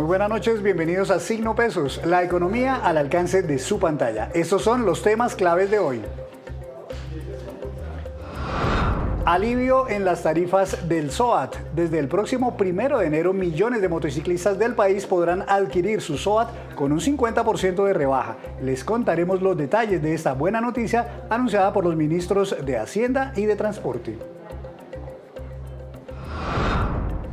buenas noches, bienvenidos a Signo Pesos, la economía al alcance de su pantalla. Estos son los temas claves de hoy. Alivio en las tarifas del SOAT. Desde el próximo 1 de enero, millones de motociclistas del país podrán adquirir su SOAT con un 50% de rebaja. Les contaremos los detalles de esta buena noticia anunciada por los ministros de Hacienda y de Transporte.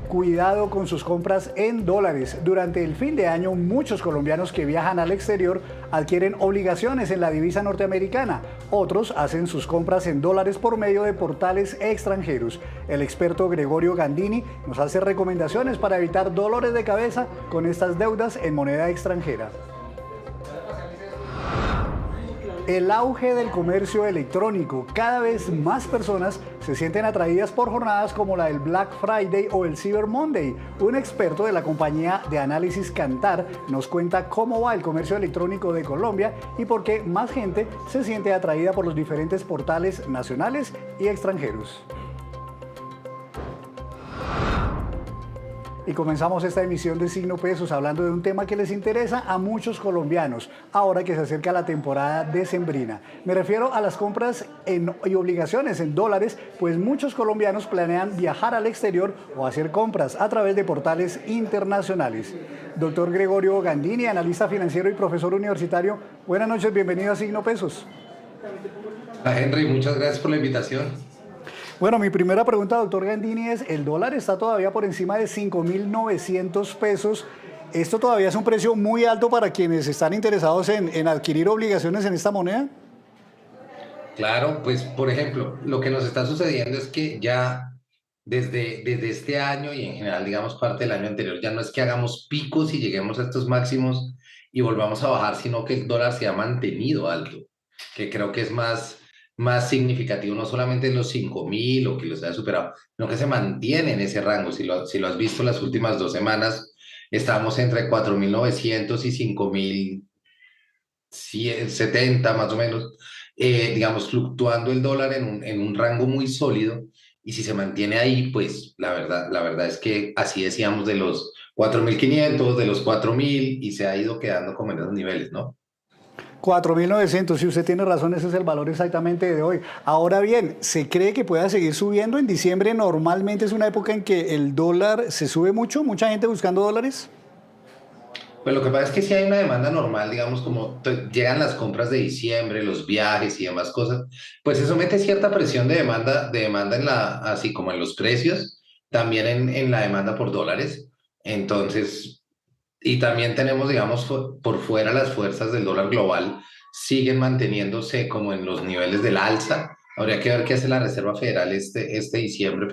Cuidado con sus compras en dólares. Durante el fin de año, muchos colombianos que viajan al exterior adquieren obligaciones en la divisa norteamericana. Otros hacen sus compras en dólares por medio de portales extranjeros. El experto Gregorio Gandini nos hace recomendaciones para evitar dolores de cabeza con estas deudas en moneda extranjera. El auge del comercio electrónico. Cada vez más personas se sienten atraídas por jornadas como la del Black Friday o el Cyber Monday. Un experto de la compañía de análisis Kantar nos cuenta cómo va el comercio electrónico de Colombia y por qué más gente se siente atraída por los diferentes portales nacionales y extranjeros. Y comenzamos esta emisión de Signo Pesos hablando de un tema que les interesa a muchos colombianos, ahora que se acerca la temporada decembrina. Me refiero a las compras y obligaciones en dólares, pues muchos colombianos planean viajar al exterior o hacer compras a través de portales internacionales. Doctor Gregorio Gandini, analista financiero y profesor universitario, buenas noches, bienvenido a Signo Pesos. Hola Henry, muchas gracias por la invitación. Bueno, mi primera pregunta, doctor Gandini, es, el dólar está todavía por encima de 5.900 pesos. ¿Esto todavía es un precio muy alto para quienes están interesados en adquirir obligaciones en esta moneda? Claro, pues por ejemplo, lo que nos está sucediendo es que ya desde este año y en general, digamos, parte del año anterior, ya no es que hagamos picos y lleguemos a estos máximos y volvamos a bajar, sino que el dólar se ha mantenido alto, que creo que es más significativo, no solamente en los 5.000 o que los haya superado, sino que se mantiene en ese rango. Si lo has visto las últimas 2 semanas, estamos entre 4.900 y 5.070 más o menos, digamos, fluctuando el dólar en un rango muy sólido. Y si se mantiene ahí, pues la verdad es que así decíamos de los 4.500 de los 4.000 y se ha ido quedando como en esos niveles, ¿no? 4.900, si usted tiene razón, ese es el valor exactamente de hoy. Ahora bien, ¿se cree que pueda seguir subiendo? En diciembre normalmente es una época en que el dólar se sube mucho, mucha gente buscando dólares. Pues lo que pasa es que si hay una demanda normal, digamos, como llegan las compras de diciembre, los viajes y demás cosas, pues eso mete cierta presión de demanda así como en los precios, también en la demanda por dólares. Entonces, y también tenemos, digamos, por fuera las fuerzas del dólar global siguen manteniéndose como en los niveles del alza. Habría que ver qué hace la Reserva Federal este diciembre,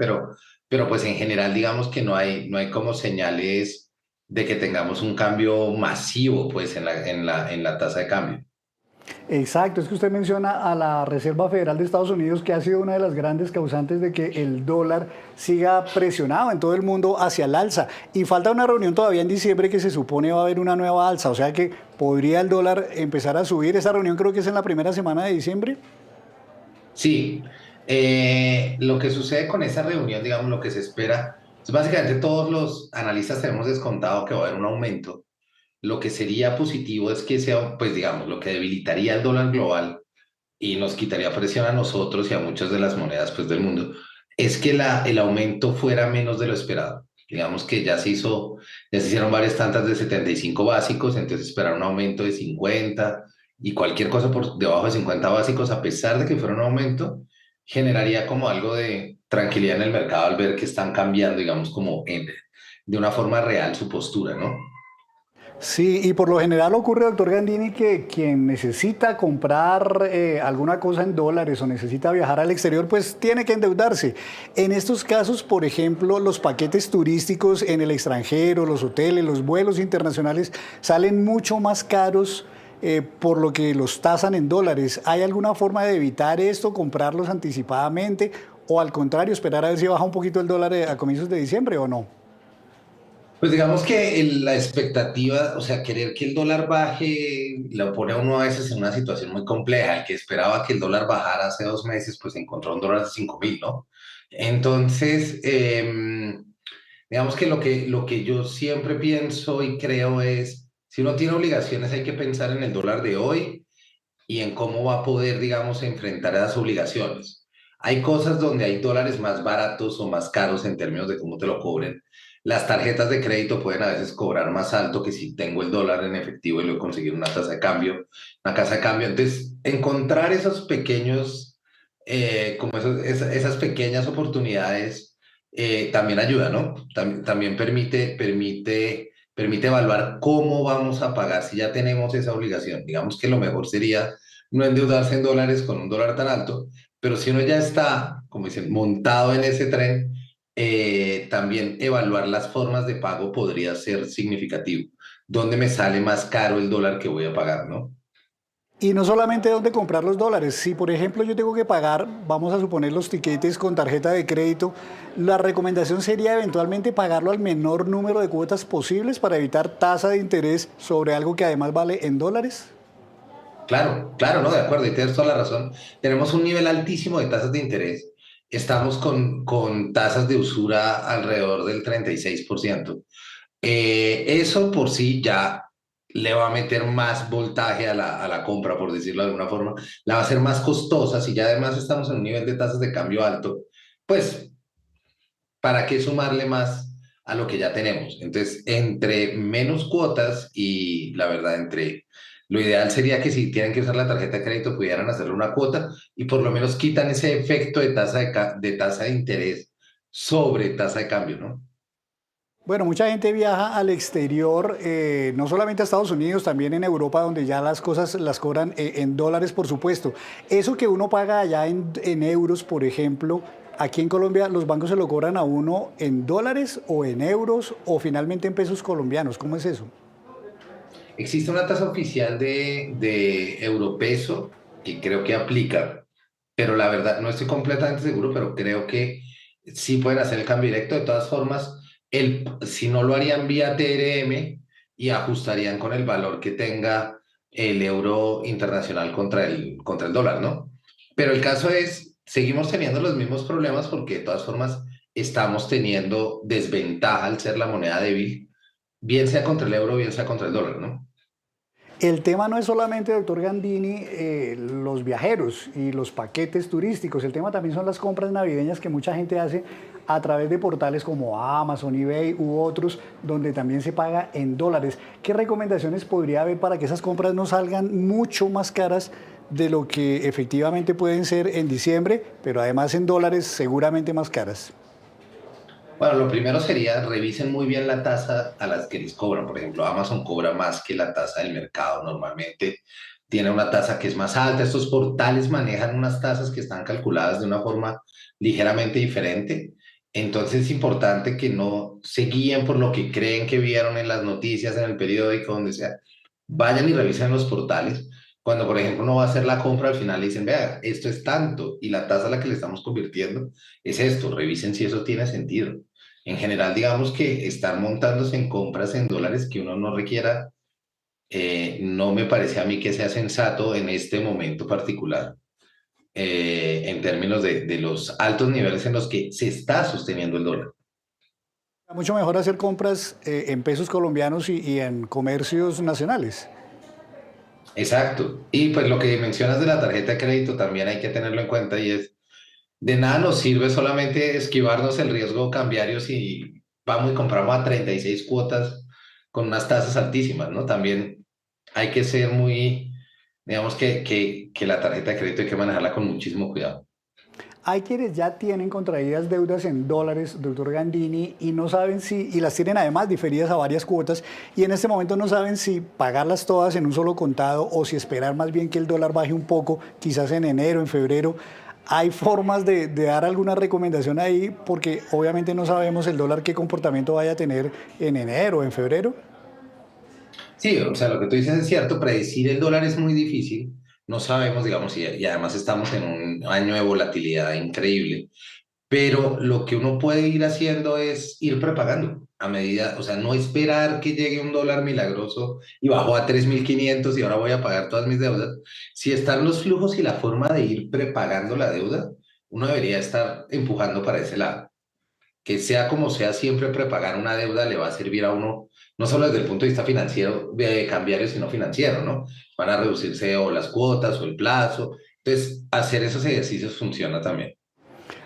pero pues en general digamos que no hay como señales de que tengamos un cambio masivo pues en la tasa de cambio. Exacto, es que usted menciona a la Reserva Federal de Estados Unidos, que ha sido una de las grandes causantes de que el dólar siga presionado en todo el mundo hacia el alza. Y falta una reunión todavía en diciembre que se supone va a haber una nueva alza, o sea que podría el dólar empezar a subir. Esa reunión creo que es en la primera semana de diciembre. Sí, lo que sucede con esa reunión, digamos, lo que se espera, es básicamente todos los analistas tenemos descontado que va a haber un aumento. Lo que sería positivo es que sea, pues digamos, lo que debilitaría el dólar global y nos quitaría presión a nosotros y a muchas de las monedas pues, del mundo, es que el aumento fuera menos de lo esperado. Digamos que ya se hicieron varias tantas de 75 básicos, entonces esperar un aumento de 50 y cualquier cosa por debajo de 50 básicos, a pesar de que fuera un aumento, generaría como algo de tranquilidad en el mercado al ver que están cambiando, digamos, como de una forma real su postura, ¿no? Sí, y por lo general ocurre, doctor Gandini, que quien necesita comprar alguna cosa en dólares o necesita viajar al exterior, pues tiene que endeudarse. En estos casos, por ejemplo, los paquetes turísticos en el extranjero, los hoteles, los vuelos internacionales salen mucho más caros por lo que los tasan en dólares. ¿Hay alguna forma de evitar esto, comprarlos anticipadamente o al contrario, esperar a ver si baja un poquito el dólar a comienzos de diciembre o no? Pues digamos que la expectativa, o sea, querer que el dólar baje, lo pone a uno a veces en una situación muy compleja. El que esperaba que el dólar bajara hace 2 meses, pues encontró un dólar de 5.000, ¿no? Entonces, Digamos que lo que yo siempre pienso y creo es, si uno tiene obligaciones hay que pensar en el dólar de hoy y en cómo va a poder, digamos, enfrentar esas obligaciones. Hay cosas donde hay dólares más baratos o más caros en términos de cómo te lo cobren. Las tarjetas de crédito pueden a veces cobrar más alto que si tengo el dólar en efectivo y lo conseguir una tasa de cambio, una casa de cambio. Entonces, encontrar esos pequeños, como esas pequeñas oportunidades también ayuda, ¿no? También permite evaluar cómo vamos a pagar si ya tenemos esa obligación. Digamos que lo mejor sería no endeudarse en dólares con un dólar tan alto, pero si uno ya está, como dicen, montado en ese tren, también evaluar las formas de pago podría ser significativo. ¿Dónde me sale más caro el dólar que voy a pagar, no? Y no solamente dónde comprar los dólares. Si, por ejemplo, yo tengo que pagar, vamos a suponer, los tiquetes con tarjeta de crédito, la recomendación sería eventualmente pagarlo al menor número de cuotas posibles para evitar tasa de interés sobre algo que además vale en dólares. Claro, claro, no, de acuerdo, y tienes toda la razón. Tenemos un nivel altísimo de tasas de interés. Estamos con tasas de usura alrededor del 36%. Eso por sí ya le va a meter más voltaje a la compra, por decirlo de alguna forma. La va a hacer más costosa si ya además estamos en un nivel de tasas de cambio alto. Pues, ¿para qué sumarle más a lo que ya tenemos? Entonces, entre menos cuotas y la verdad, lo ideal sería que si tienen que usar la tarjeta de crédito pudieran hacerle una cuota y por lo menos quitan ese efecto de tasa de interés sobre tasa de cambio, ¿no? Bueno, mucha gente viaja al exterior, no solamente a Estados Unidos, también en Europa, donde ya las cosas las cobran en dólares, por supuesto. Eso que uno paga allá en euros, por ejemplo, aquí en Colombia, ¿los bancos se lo cobran a uno en dólares o en euros o finalmente en pesos colombianos? ¿Cómo es eso? Existe una tasa oficial de Europeso que creo que aplica, pero la verdad no estoy completamente seguro, pero creo que sí pueden hacer el cambio directo. De todas formas, si no lo harían vía TRM y ajustarían con el valor que tenga el euro internacional contra el dólar, ¿no? Pero el caso es, seguimos teniendo los mismos problemas porque de todas formas estamos teniendo desventaja al ser la moneda débil, bien sea contra el euro, bien sea contra el dólar, ¿no? El tema no es solamente, doctor Gandini, los viajeros y los paquetes turísticos. El tema también son las compras navideñas que mucha gente hace a través de portales como Amazon, eBay u otros, donde también se paga en dólares. ¿Qué recomendaciones podría haber para que esas compras no salgan mucho más caras de lo que efectivamente pueden ser en diciembre, pero además en dólares seguramente más caras? Bueno, lo primero sería revisen muy bien la tasa a las que les cobran. Por ejemplo, Amazon cobra más que la tasa del mercado. Normalmente tiene una tasa que es más alta. Estos portales manejan unas tasas que están calculadas de una forma ligeramente diferente. Entonces es importante que no se guíen por lo que creen que vieron en las noticias, en el periódico, donde sea. Vayan y revisen los portales. Cuando, por ejemplo, uno va a hacer la compra, al final le dicen, vea, esto es tanto y la tasa a la que le estamos convirtiendo es esto. Revisen si eso tiene sentido. En general, digamos que estar montándose en compras en dólares que uno no requiera, no me parece a mí que sea sensato en este momento particular, en términos de los altos niveles en los que se está sosteniendo el dólar. Mucho mejor hacer compras en pesos colombianos y en comercios nacionales. Exacto. Y pues lo que mencionas de la tarjeta de crédito también hay que tenerlo en cuenta y es, de nada nos sirve solamente esquivarnos el riesgo cambiario si vamos y compramos a 36 cuotas con unas tasas altísimas, ¿no? También hay que ser muy, digamos que la tarjeta de crédito hay que manejarla con muchísimo cuidado. Hay quienes ya tienen contraídas deudas en dólares, doctor Gandini, y no saben si, y las tienen además diferidas a varias cuotas, y en este momento no saben si pagarlas todas en un solo contado o si esperar más bien que el dólar baje un poco, quizás en enero, en febrero. ¿Hay formas de dar alguna recomendación ahí? Porque obviamente no sabemos el dólar qué comportamiento vaya a tener en enero o en febrero. Sí, o sea, lo que tú dices es cierto, predecir el dólar es muy difícil, no sabemos, digamos, y además estamos en un año de volatilidad increíble. Pero lo que uno puede ir haciendo es ir prepagando a medida, o sea, no esperar que llegue un dólar milagroso y bajó a 3.500 y ahora voy a pagar todas mis deudas. Si están los flujos y la forma de ir prepagando la deuda, uno debería estar empujando para ese lado. que sea como sea, siempre prepagar una deuda le va a servir a uno, no solo desde el punto de vista financiero, de cambiario, sino financiero, ¿no? Van a reducirse o las cuotas o el plazo. Entonces, hacer esos ejercicios funciona también.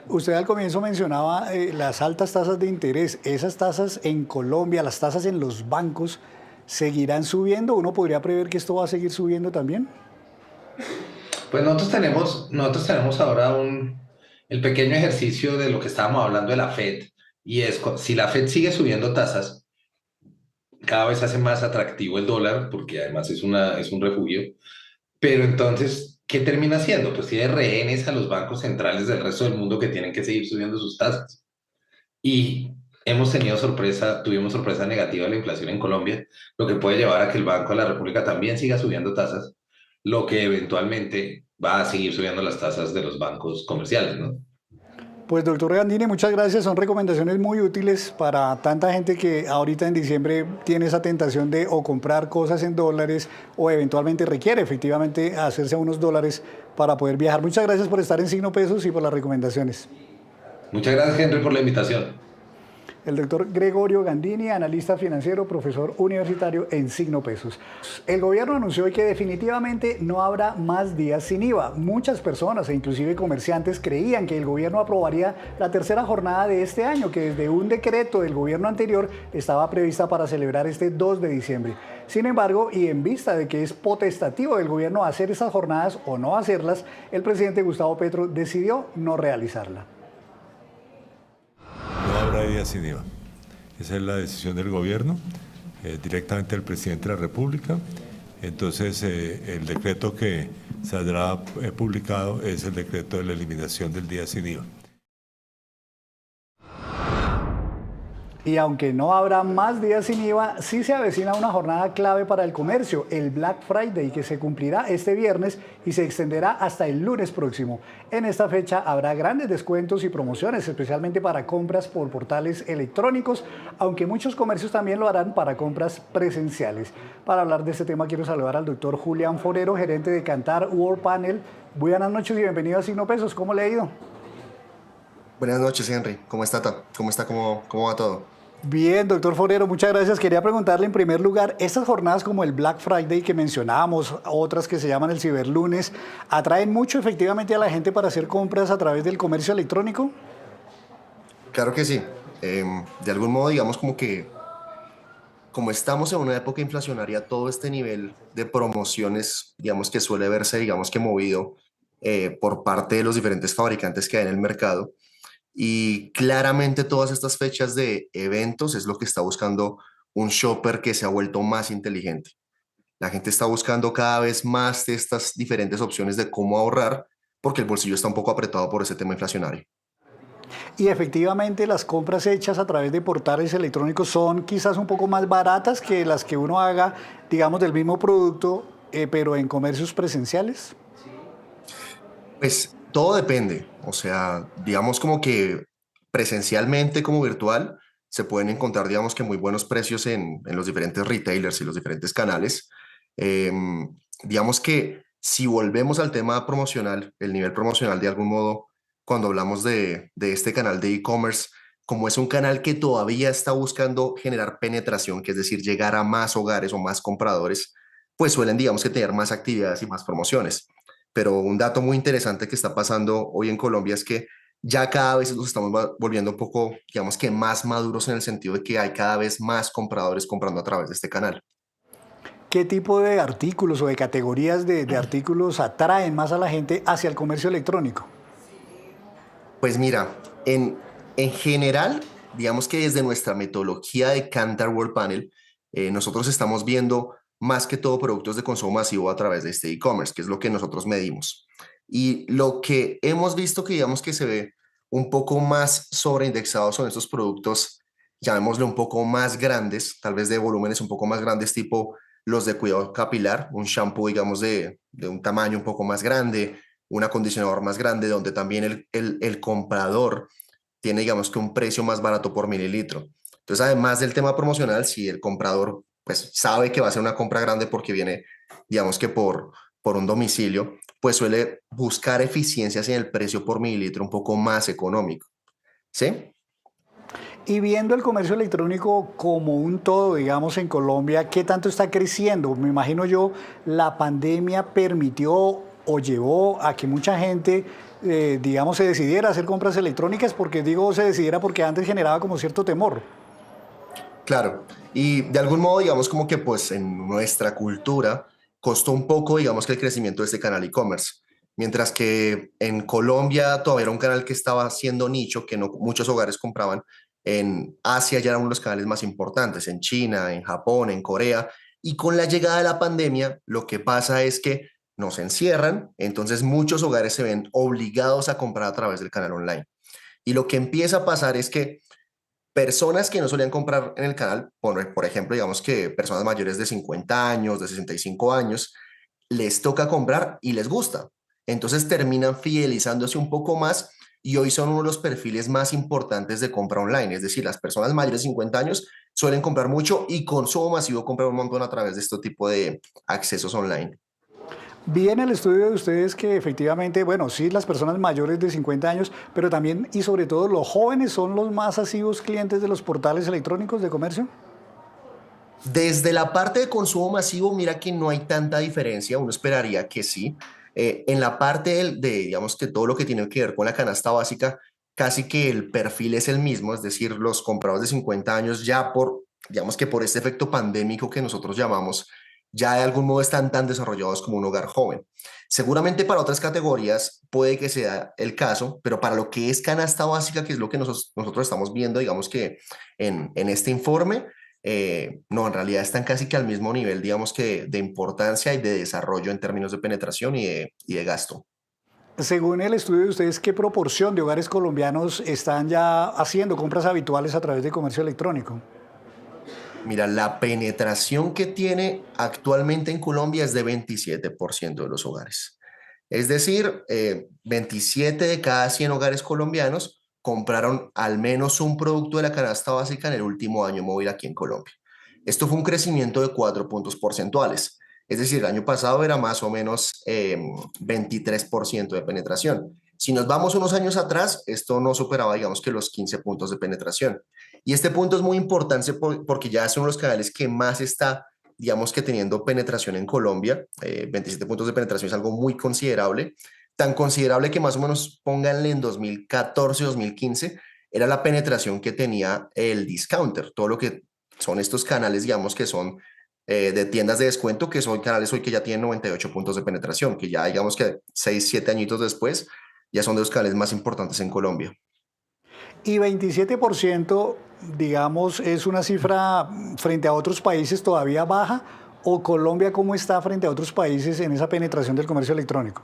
Usted al comienzo mencionaba las altas tasas de interés. ¿Esas tasas en Colombia, las tasas en los bancos, seguirán subiendo? ¿Uno podría prever que esto va a seguir subiendo también? Pues nosotros tenemos ahora el pequeño ejercicio de lo que estábamos hablando de la Fed, y es, si la Fed sigue subiendo tasas, cada vez hace más atractivo el dólar, porque además es un refugio, pero entonces, ¿qué termina haciendo? Pues tiene rehenes a los bancos centrales del resto del mundo que tienen que seguir subiendo sus tasas. Y tuvimos sorpresa negativa de la inflación en Colombia, lo que puede llevar a que el Banco de la República también siga subiendo tasas, lo que eventualmente va a seguir subiendo las tasas de los bancos comerciales, ¿no? Pues doctor Gandini, muchas gracias. Son recomendaciones muy útiles para tanta gente que ahorita en diciembre tiene esa tentación de o comprar cosas en dólares o eventualmente requiere efectivamente hacerse a unos dólares para poder viajar. Muchas gracias por estar en Signo Pesos y por las recomendaciones. Muchas gracias, Henry, por la invitación. El doctor Gregorio Gandini, analista financiero, profesor universitario en Signo Pesos. El gobierno anunció hoy que definitivamente no habrá más días sin IVA. Muchas personas e inclusive comerciantes creían que el gobierno aprobaría la tercera jornada de este año, que desde un decreto del gobierno anterior estaba prevista para celebrar este 2 de diciembre. Sin embargo, y en vista de que es potestativo del gobierno hacer esas jornadas o no hacerlas, el presidente Gustavo Petro decidió no realizarla. No habrá días sin IVA. Esa es la decisión del gobierno, directamente del presidente de la República. Entonces, el decreto que saldrá publicado es el decreto de la eliminación del día sin IVA. Y aunque no habrá más días sin IVA, sí se avecina una jornada clave para el comercio, el Black Friday, que se cumplirá este viernes y se extenderá hasta el lunes próximo. En esta fecha habrá grandes descuentos y promociones, especialmente para compras por portales electrónicos, aunque muchos comercios también lo harán para compras presenciales. Para hablar de este tema quiero saludar al doctor Julián Forero, gerente de Kantar World Panel. Buenas noches y bienvenido a Signo Pesos. ¿Cómo le ha ido? Buenas noches, Henry. ¿Cómo está? ¿Cómo está? ¿Cómo va todo? Bien, doctor Forero, muchas gracias. Quería preguntarle en primer lugar, estas jornadas como el Black Friday que mencionábamos, otras que se llaman el Ciberlunes, ¿atraen mucho efectivamente a la gente para hacer compras a través del comercio electrónico? Claro que sí. De algún modo, digamos como estamos en una época inflacionaria, todo este nivel de promociones, digamos que suele verse, digamos que movido por parte de los diferentes fabricantes que hay en el mercado. Y claramente todas estas fechas de eventos es lo que está buscando un shopper que se ha vuelto más inteligente. La gente está buscando cada vez más de estas diferentes opciones de cómo ahorrar porque el bolsillo está un poco apretado por ese tema inflacionario. Y efectivamente las compras hechas a través de portales electrónicos son quizás un poco más baratas que las que uno haga, digamos, del mismo producto, pero en comercios presenciales. Pues todo depende, o sea, digamos como que presencialmente como virtual se pueden encontrar, digamos que muy buenos precios en los diferentes retailers y los diferentes canales. Digamos que si volvemos al tema promocional, el nivel promocional de algún modo, cuando hablamos de este canal de e-commerce, como es un canal que todavía está buscando generar penetración, que es decir, llegar a más hogares o más compradores, pues suelen, digamos que tener más actividades y más promociones. Pero un dato muy interesante que está pasando hoy en Colombia es que ya cada vez nos estamos volviendo un poco, digamos que más maduros en el sentido de que hay cada vez más compradores comprando a través de este canal. ¿Qué tipo de artículos o de categorías de artículos atraen más a la gente hacia el comercio electrónico? Pues mira, en general, digamos que desde nuestra metodología de Kantar World Panel, nosotros estamos viendo más que todo productos de consumo masivo a través de este e-commerce, que es lo que nosotros medimos. Y lo que hemos visto que digamos que se ve un poco más sobreindexado son estos productos, llamémosle un poco más grandes, tal vez de volúmenes un poco más grandes, tipo los de cuidado capilar, un shampoo, digamos, de un tamaño un poco más grande, un acondicionador más grande, donde también el comprador tiene, digamos, que un precio más barato por mililitro. Entonces, además del tema promocional, si el comprador pues sabe que va a ser una compra grande porque viene, digamos que por un domicilio, pues suele buscar eficiencias en el precio por mililitro un poco más económico. ¿Sí? Y viendo el comercio electrónico como un todo, digamos, en Colombia, ¿qué tanto está creciendo? Me imagino yo, la pandemia permitió o llevó a que mucha gente, digamos, se decidiera a hacer compras electrónicas, porque digo se decidiera porque antes generaba como cierto temor. Claro, y de algún modo, digamos, como que pues en nuestra cultura costó un poco, digamos, que el crecimiento de este canal e-commerce. Mientras que en Colombia todavía era un canal que estaba haciendo nicho, que no muchos hogares compraban. En Asia ya eran uno de los canales más importantes, en China, en Japón, en Corea. Y con la llegada de la pandemia, lo que pasa es que nos encierran, entonces muchos hogares se ven obligados a comprar a través del canal online. Y lo que empieza a pasar es que personas que no solían comprar en el canal, por ejemplo, digamos que personas mayores de 50 años, de 65 años, les toca comprar y les gusta. Entonces terminan fidelizándose un poco más y hoy son uno de los perfiles más importantes de compra online. Es decir, las personas mayores de 50 años suelen comprar mucho y consumo masivo comprar un montón a través de este tipo de accesos online. Vi en el estudio de ustedes que efectivamente, bueno, sí, las personas mayores de 50 años, pero también y sobre todo los jóvenes son los más asiduos clientes de los portales electrónicos de comercio. Desde la parte de consumo masivo, mira que no hay tanta diferencia, uno esperaría que sí. En la parte digamos que todo lo que tiene que ver con la canasta básica, casi que el perfil es el mismo, es decir, los compradores de 50 años ya digamos que por este efecto pandémico que nosotros llamamos, ya de algún modo están tan desarrollados como un hogar joven. Seguramente para otras categorías puede que sea el caso, pero para lo que es canasta básica, que es lo que nosotros estamos viendo, digamos que en este informe, no, en realidad están casi que al mismo nivel, digamos que de importancia y de desarrollo en términos de penetración y de gasto. Según el estudio de ustedes, ¿qué proporción de hogares colombianos están ya haciendo compras habituales a través de comercio electrónico? Mira, la penetración que tiene actualmente en Colombia es de 27% de los hogares. Es decir, 27 de cada 100 hogares colombianos compraron al menos un producto de la canasta básica en el último año móvil aquí en Colombia. Esto fue un crecimiento de 4 puntos porcentuales. Es decir, el año pasado era más o menos 23% de penetración. Si nos vamos unos años atrás, esto no superaba, digamos que los 15 puntos de penetración. Y este punto es muy importante porque ya son los canales que más está, digamos que teniendo penetración en Colombia. 27 puntos de penetración es algo muy considerable, tan considerable que más o menos pónganle en 2014-2015 era la penetración que tenía el discounter, todo lo que son estos canales, digamos que son de tiendas de descuento, que son canales hoy que ya tienen 98 puntos de penetración, que ya digamos que 6, 7 añitos después ya son de los canales más importantes en Colombia. Y 27%, digamos, es una cifra frente a otros países todavía baja, o Colombia cómo está frente a otros países en esa penetración del comercio electrónico.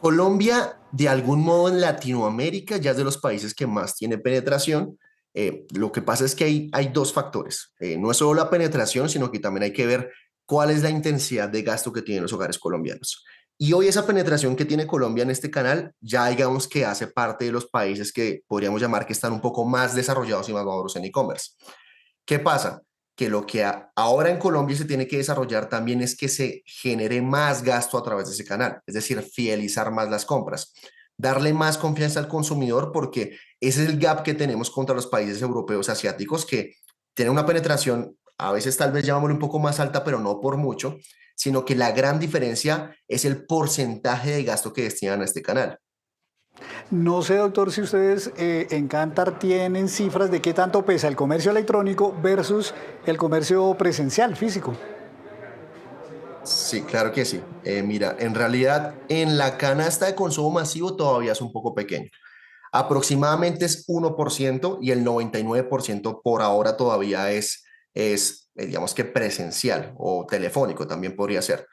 Colombia, de algún modo en Latinoamérica, ya es de los países que más tiene penetración. Lo que pasa es que hay dos factores. No es solo la penetración, sino que también hay que ver cuál es la intensidad de gasto que tienen los hogares colombianos. Y hoy esa penetración que tiene Colombia en este canal, ya digamos que hace parte de los países que podríamos llamar que están un poco más desarrollados y más maduros en e-commerce. ¿Qué pasa? Que lo que ahora en Colombia se tiene que desarrollar también es que se genere más gasto a través de ese canal, es decir, fidelizar más las compras, darle más confianza al consumidor porque ese es el gap que tenemos contra los países europeos asiáticos que tienen una penetración, a veces tal vez llamámoslo un poco más alta, pero no por mucho, sino que la gran diferencia es el porcentaje de gasto que destinan a este canal. No sé, doctor, si ustedes en Kantar tienen cifras de qué tanto pesa el comercio electrónico versus el comercio presencial, físico. Sí, claro que sí. Mira, en realidad en la canasta de consumo masivo todavía es un poco pequeño. Aproximadamente es 1% y el 99% por ahora todavía digamos que presencial o telefónico también podría ser.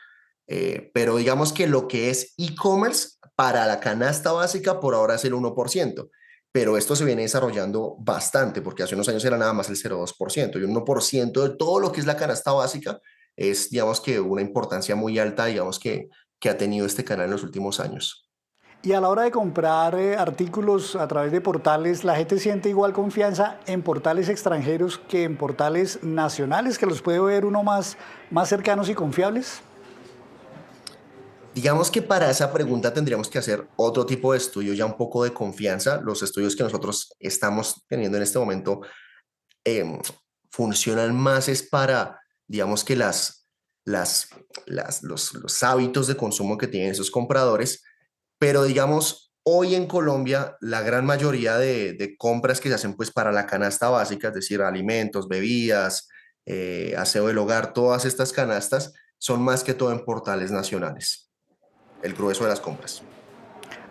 Pero digamos que lo que es e-commerce para la canasta básica por ahora es el 1%. Pero esto se viene desarrollando bastante porque hace unos años era nada más el 0,2% y un 1% de todo lo que es la canasta básica es, digamos que una importancia muy alta, digamos que ha tenido este canal en los últimos años. Y a la hora de comprar artículos a través de portales, ¿la gente siente igual confianza en portales extranjeros que en portales nacionales, que los puede ver uno más cercanos y confiables? Digamos que para esa pregunta tendríamos que hacer otro tipo de estudio ya un poco de confianza. Los estudios que nosotros estamos teniendo en este momento em, funcionan más es para, digamos que los hábitos de consumo que tienen esos compradores, pero digamos, hoy en Colombia la gran mayoría de compras que se hacen pues para la canasta básica, es decir, alimentos, bebidas, aseo del hogar, todas estas canastas son más que todo en portales nacionales, el grueso de las compras.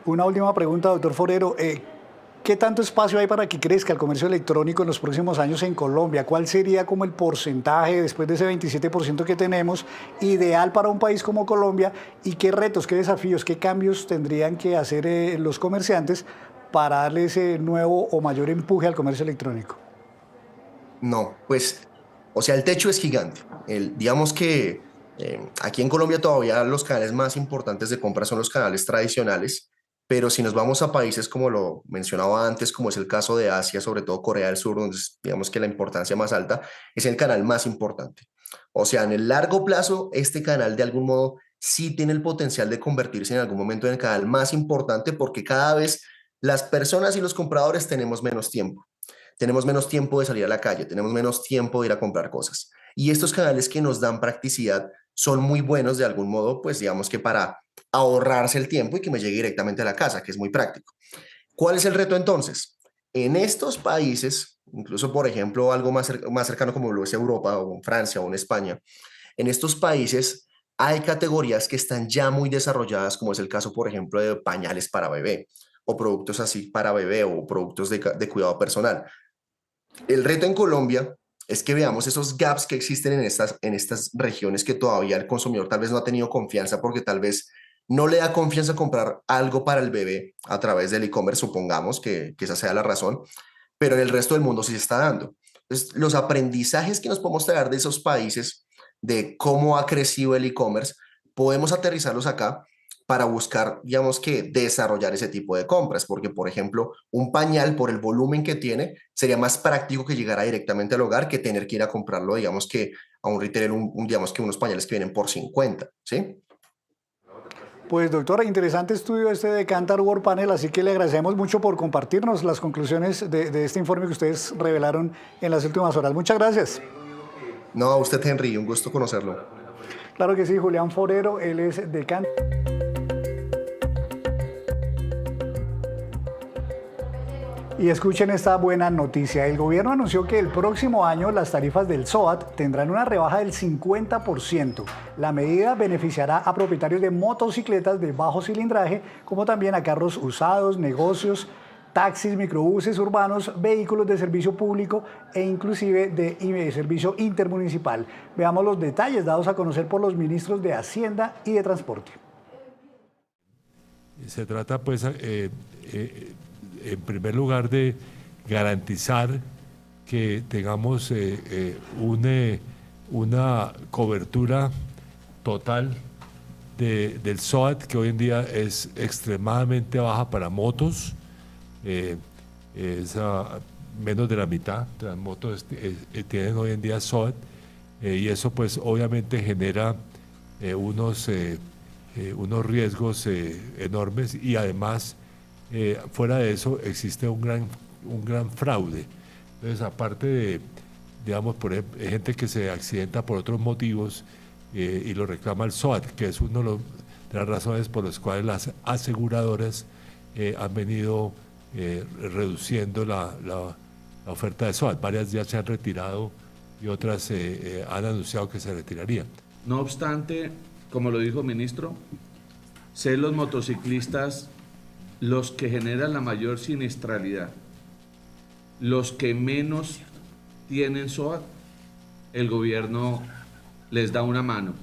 Una última pregunta, doctor Forero. ¿Qué tanto espacio hay para que crezca el comercio electrónico en los próximos años en Colombia? ¿Cuál sería como el porcentaje, después de ese 27% que tenemos, ideal para un país como Colombia? ¿Y qué retos, qué desafíos, qué cambios tendrían que hacer los comerciantes para darle ese nuevo o mayor empuje al comercio electrónico? No, pues, o sea, el techo es gigante. Digamos que aquí en Colombia todavía los canales más importantes de compra son los canales tradicionales, pero si nos vamos a países como lo mencionaba antes, como es el caso de Asia, sobre todo Corea del Sur, donde digamos que la importancia más alta, es el canal más importante. O sea, en el largo plazo, este canal de algún modo sí tiene el potencial de convertirse en algún momento en el canal más importante porque cada vez las personas y los compradores tenemos menos tiempo. Tenemos menos tiempo de salir a la calle, tenemos menos tiempo de ir a comprar cosas. Y estos canales que nos dan practicidad son muy buenos de algún modo, pues digamos que para ahorrarse el tiempo y que me llegue directamente a la casa, que es muy práctico. ¿Cuál es el reto entonces? En estos países, incluso por ejemplo algo más cercano como lo es Europa o en Francia o en España, en estos países hay categorías que están ya muy desarrolladas, como es el caso por ejemplo de pañales para bebé o productos así para bebé o productos de cuidado personal. El reto en Colombia es que veamos esos gaps que existen en estas regiones que todavía el consumidor tal vez no ha tenido confianza porque tal vez no le da confianza comprar algo para el bebé a través del e-commerce, supongamos que esa sea la razón, pero en el resto del mundo sí se está dando. Entonces, los aprendizajes que nos podemos traer de esos países, de cómo ha crecido el e-commerce, podemos aterrizarlos acá para buscar, digamos que, desarrollar ese tipo de compras, porque, por ejemplo, un pañal, por el volumen que tiene, sería más práctico que llegara directamente al hogar que tener que ir a comprarlo, digamos que a un retailer, digamos que unos pañales que vienen por 50, ¿sí? Pues doctora, interesante estudio este de Kantar World Panel, así que le agradecemos mucho por compartirnos las conclusiones de este informe que ustedes revelaron en las últimas horas. Muchas gracias. No, a usted, Henry, un gusto conocerlo. Claro que sí, Julián Forero, él es de Kantar. Y escuchen esta buena noticia. El gobierno anunció que el próximo año las tarifas del SOAT tendrán una rebaja del 50%. La medida beneficiará a propietarios de motocicletas de bajo cilindraje, como también a carros usados, negocios, taxis, microbuses urbanos, vehículos de servicio público e inclusive de servicio intermunicipal. Veamos los detalles dados a conocer por los ministros de Hacienda y de Transporte. Se trata pues en primer lugar de garantizar que tengamos una cobertura total del SOAT, que hoy en día es extremadamente baja para motos, menos de la mitad de las motos tienen hoy en día SOAT, y eso pues obviamente genera unos riesgos enormes y además fuera de eso existe un gran fraude. Entonces, aparte de, digamos, por ejemplo, gente que se accidenta por otros motivos y lo reclama el SOAT, que es una de las razones por las cuales las aseguradoras han venido reduciendo la oferta de SOAT. Varias ya se han retirado y otras han anunciado que se retirarían. No obstante, como lo dijo el ministro, sé los motociclistas los que generan la mayor siniestralidad, los que menos tienen SOAT. El gobierno les da una mano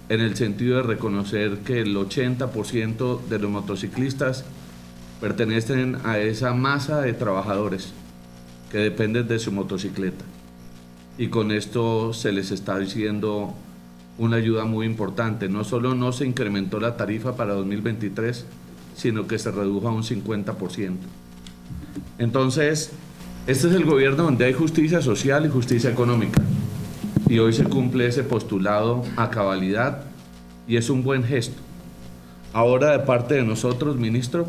en el sentido de reconocer que el 80% de los motociclistas pertenecen a esa masa de trabajadores que dependen de su motocicleta, y con esto se les está diciendo una ayuda muy importante. No solo no se incrementó la tarifa para 2023, sino que se redujo a un 50%. Entonces, este es el gobierno donde hay justicia social y justicia económica. Y hoy se cumple ese postulado a cabalidad y es un buen gesto. Ahora, de parte de nosotros, ministro,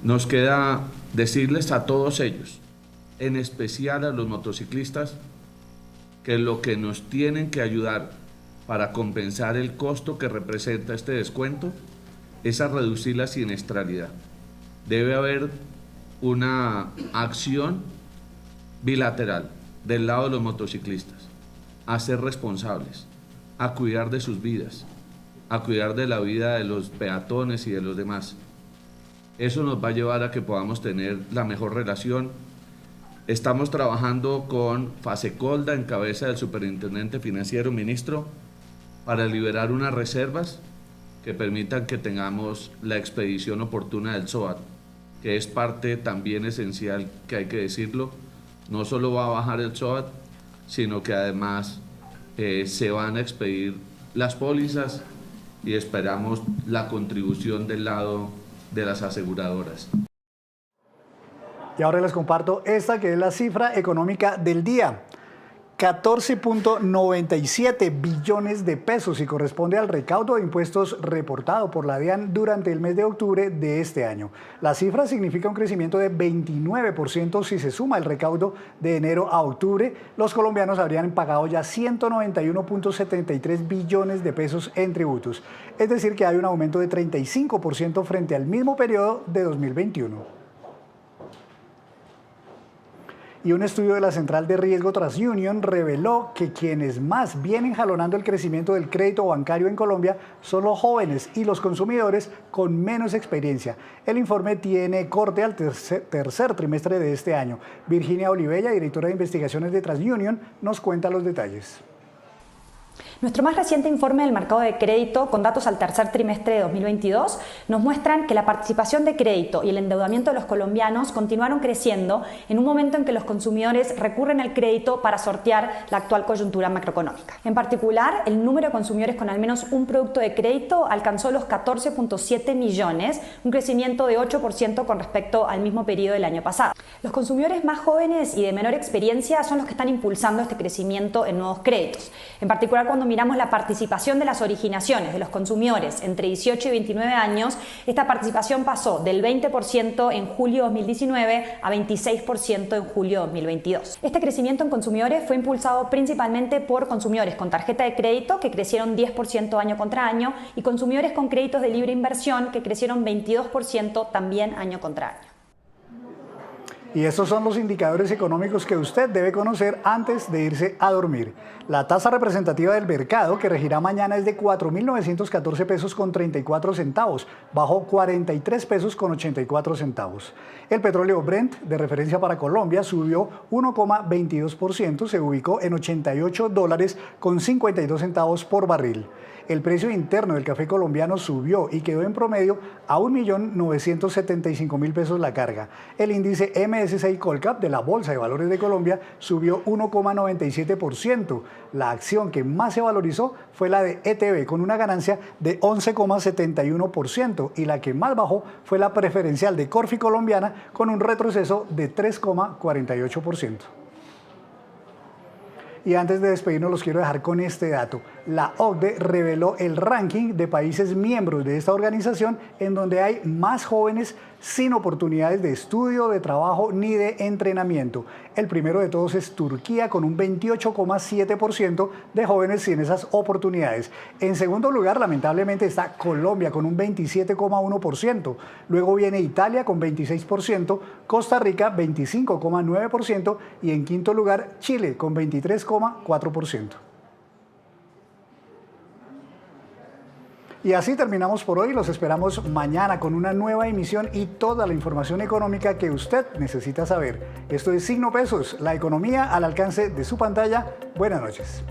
nos queda decirles a todos ellos, en especial a los motociclistas, que lo que nos tienen que ayudar para compensar el costo que representa este descuento es a reducir la siniestralidad. Debe haber una acción bilateral del lado de los motociclistas, a ser responsables, a cuidar de sus vidas, a cuidar de la vida de los peatones y de los demás. Eso nos va a llevar a que podamos tener la mejor relación. Estamos trabajando con Fasecolda en cabeza del superintendente financiero, ministro, para liberar unas reservas que permitan que tengamos la expedición oportuna del SOAT, que es parte también esencial, que hay que decirlo. No solo va a bajar el SOAT, sino que además se van a expedir las pólizas y esperamos la contribución del lado de las aseguradoras. Y ahora les comparto esta que es la cifra económica del día. 14.97 billones de pesos y corresponde al recaudo de impuestos reportado por la DIAN durante el mes de octubre de este año. La cifra significa un crecimiento de 29% si se suma el recaudo de enero a octubre. Los colombianos habrían pagado ya 191.73 billones de pesos en tributos. Es decir, que hay un aumento de 35% frente al mismo periodo de 2021. Y un estudio de la Central de Riesgo TransUnion reveló que quienes más vienen jalonando el crecimiento del crédito bancario en Colombia son los jóvenes y los consumidores con menos experiencia. El informe tiene corte al tercer trimestre de este año. Virginia Olivella, directora de investigaciones de TransUnion, nos cuenta los detalles. Nuestro más reciente informe del mercado de crédito, con datos al tercer trimestre de 2022, nos muestran que la participación de crédito y el endeudamiento de los colombianos continuaron creciendo en un momento en que los consumidores recurren al crédito para sortear la actual coyuntura macroeconómica. En particular, el número de consumidores con al menos un producto de crédito alcanzó los 14.7 millones, un crecimiento de 8% con respecto al mismo periodo del año pasado. Los consumidores más jóvenes y de menor experiencia son los que están impulsando este crecimiento en nuevos créditos. En particular, cuando miramos la participación de las originaciones de los consumidores entre 18 y 29 años, esta participación pasó del 20% en julio de 2019 a 26% en julio de 2022. Este crecimiento en consumidores fue impulsado principalmente por consumidores con tarjeta de crédito, que crecieron 10% año contra año, y consumidores con créditos de libre inversión, que crecieron 22% también año contra año. Y estos son los indicadores económicos que usted debe conocer antes de irse a dormir. La tasa representativa del mercado, que regirá mañana, es de 4.914 pesos con 34 centavos, bajó 43 pesos con 84 centavos. El petróleo Brent, de referencia para Colombia, subió 1,22%, se ubicó en $88 con 52 centavos por barril. El precio interno del café colombiano subió y quedó en promedio a 1.975.000 pesos la carga. El índice MSCI Colcap de la Bolsa de Valores de Colombia subió 1,97%. La acción que más se valorizó fue la de ETB, con una ganancia de 11,71%, y la que más bajó fue la preferencial de Corfi Colombiana, con un retroceso de 3,48%. Y antes de despedirnos, los quiero dejar con este dato. La OCDE reveló el ranking de países miembros de esta organización en donde hay más jóvenes sin oportunidades de estudio, de trabajo ni de entrenamiento. El primero de todos es Turquía, con un 28,7% de jóvenes sin esas oportunidades. En segundo lugar, lamentablemente, está Colombia, con un 27,1%. Luego viene Italia, con 26%, Costa Rica, 25,9%, y en quinto lugar, Chile, con 23,4%. Y así terminamos por hoy. Los esperamos mañana con una nueva emisión y toda la información económica que usted necesita saber. Esto es Signo Pesos, la economía al alcance de su pantalla. Buenas noches.